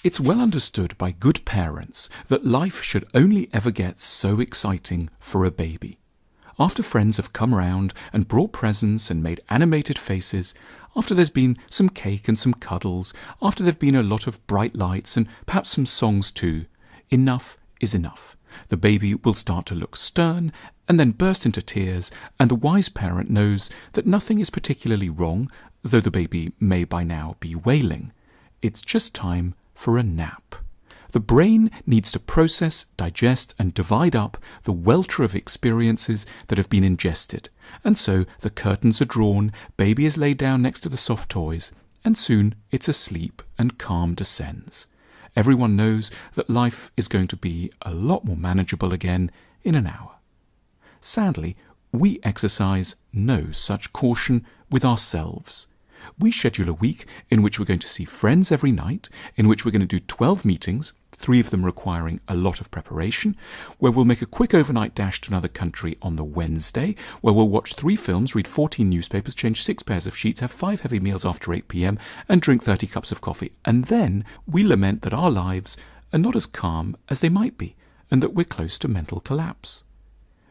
It's well understood by good parents that life should only ever get so exciting for a baby. After friends have come round and brought presents and made animated faces, after there's been some cake and some cuddles, after there've been a lot of bright lights and perhaps some songs too, enough is enough. The baby will start to look stern and then burst into tears, and the wise parent knows that nothing is particularly wrong, though the baby may by now be wailing. It's just time for a nap. The brain needs to process, digest and divide up the welter of experiences that have been ingested, and so the curtains are drawn, baby is laid down next to the soft toys, and soon it's asleep and calm descends. Everyone knows that life is going to be a lot more manageable again in an hour. Sadly, we exercise no such caution with ourselves. We schedule a week in which we're going to see friends every night, in which we're going to do 12 meetings, 3 of them requiring a lot of preparation, where we'll make a quick overnight dash to another country on the Wednesday, where we'll watch 3 films, read 14 newspapers, change 6 pairs of sheets, have 5 heavy meals after 8 p.m, and drink 30 cups of coffee. And then we lament that our lives are not as calm as they might be, and that we're close to mental collapse.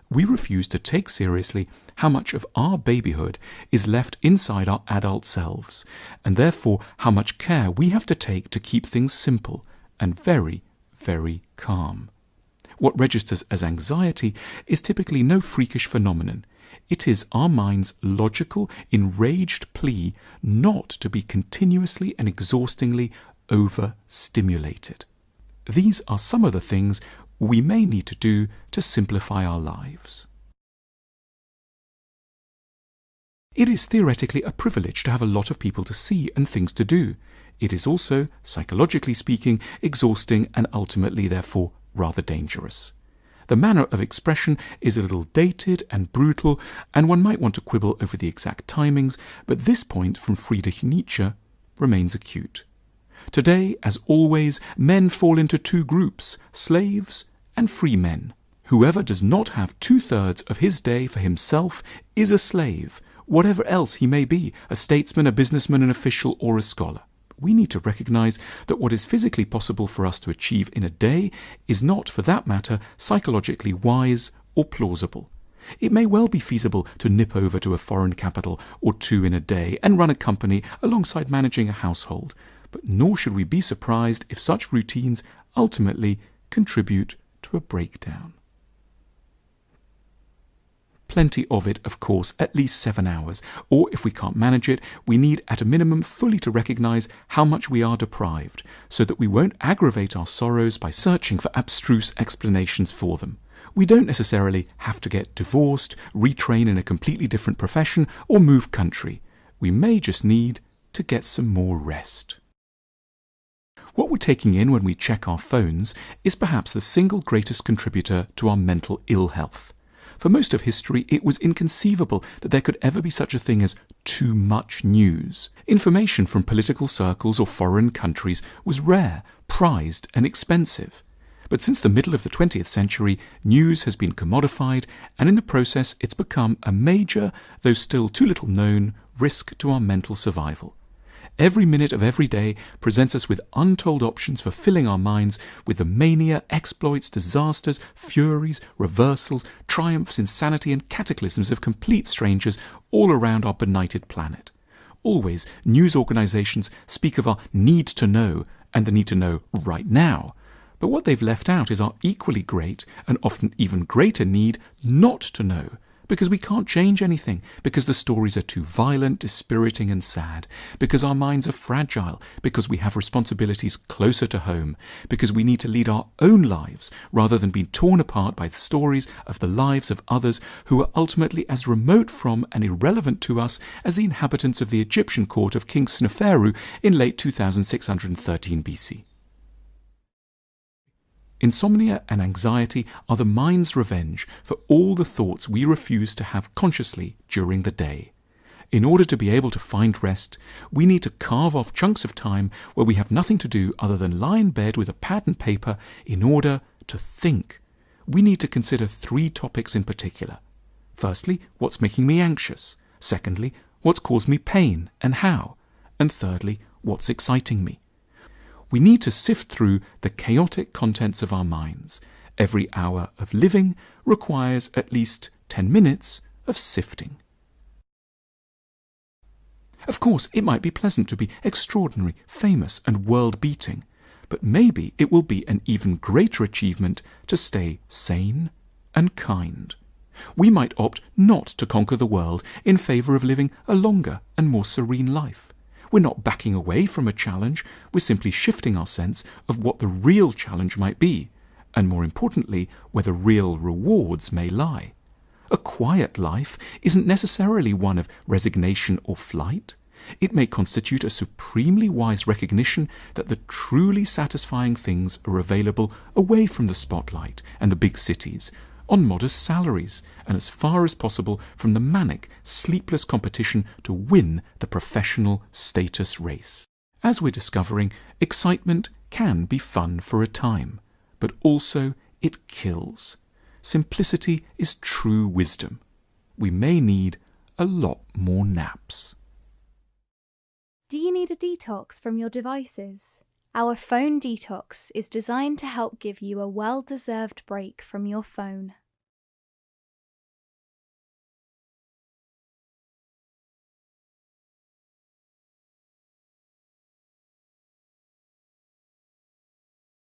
We refuse to take seriously how much of our babyhood is left inside our adult selves, and therefore how much care we have to take to keep things simple and very, very calm. What registers as anxiety is typically no freakish phenomenon. It is our mind's logical, enraged plea not to be continuously and exhaustingly overstimulated. These are some of the things we may need to do to simplify our lives. It is theoretically a privilege to have a lot of people to see and things to do. It is also, psychologically speaking, exhausting and ultimately, therefore, rather dangerous. The manner of expression is a little dated and brutal, and one might want to quibble over the exact timings, but this point from Friedrich Nietzsche remains acute. Today, as always, men fall into 2 groups, slaves and free men. Whoever does not have 2/3 of his day for himself is a slave, whatever else he may be, a statesman, a businessman, an official, or a scholar. We need to recognize that what is physically possible for us to achieve in a day is not, for that matter, psychologically wise or plausible. It may well be feasible to nip over to a foreign capital or 2 in a day and run a company alongside managing a household, but nor should we be surprised if such routines ultimately contribute to a breakdown. Plenty of it, of course, at least 7 hours, or if we can't manage it, we need at a minimum fully to recognize how much we are deprived, so that we won't aggravate our sorrows by searching for abstruse explanations for them. We don't necessarily have to get divorced, retrain in a completely different profession, or move country. We may just need to get some more rest. What we're taking in when we check our phones is perhaps the single greatest contributor to our mental ill health. For most of history, it was inconceivable that there could ever be such a thing as too much news. Information from political circles or foreign countries was rare, prized, and expensive. But since the middle of the 20th century, news has been commodified, and in the process it's become a major, though still too little known, risk to our mental survival. Every minute of every day presents us with untold options for filling our minds with the mania, exploits, disasters, furies, reversals, triumphs, insanity and cataclysms of complete strangers all around our benighted planet. Always, news organizations speak of our need to know and the need to know right now. But what they've left out is our equally great and often even greater need not to know, because we can't change anything, because the stories are too violent, dispiriting and sad, because our minds are fragile, because we have responsibilities closer to home, because we need to lead our own lives rather than be torn apart by the stories of the lives of others who are ultimately as remote from and irrelevant to us as the inhabitants of the Egyptian court of King Sneferu in late 2613 BC. Insomnia and anxiety are the mind's revenge for all the thoughts we refuse to have consciously during the day. In order to be able to find rest, we need to carve off chunks of time where we have nothing to do other than lie in bed with a pad and paper in order to think. We need to consider 3 topics in particular. Firstly, what's making me anxious? Secondly, what's caused me pain and how? And thirdly, what's exciting me? We need to sift through the chaotic contents of our minds. Every hour of living requires at least 10 minutes of sifting. Of course, it might be pleasant to be extraordinary, famous, and world-beating, but maybe it will be an even greater achievement to stay sane and kind. We might opt not to conquer the world in favour of living a longer and more serene life. We're not backing away from a challenge, we're simply shifting our sense of what the real challenge might be, and more importantly, where the real rewards may lie. A quiet life isn't necessarily one of resignation or flight. It may constitute a supremely wise recognition that the truly satisfying things are available away from the spotlight and the big cities, on modest salaries, and as far as possible from the manic, sleepless competition to win the professional status race. As we're discovering, excitement can be fun for a time, but also it kills. Simplicity is true wisdom. We may need a lot more naps. Do you need a detox from your devices? Our phone detox is designed to help give you a well-deserved break from your phone.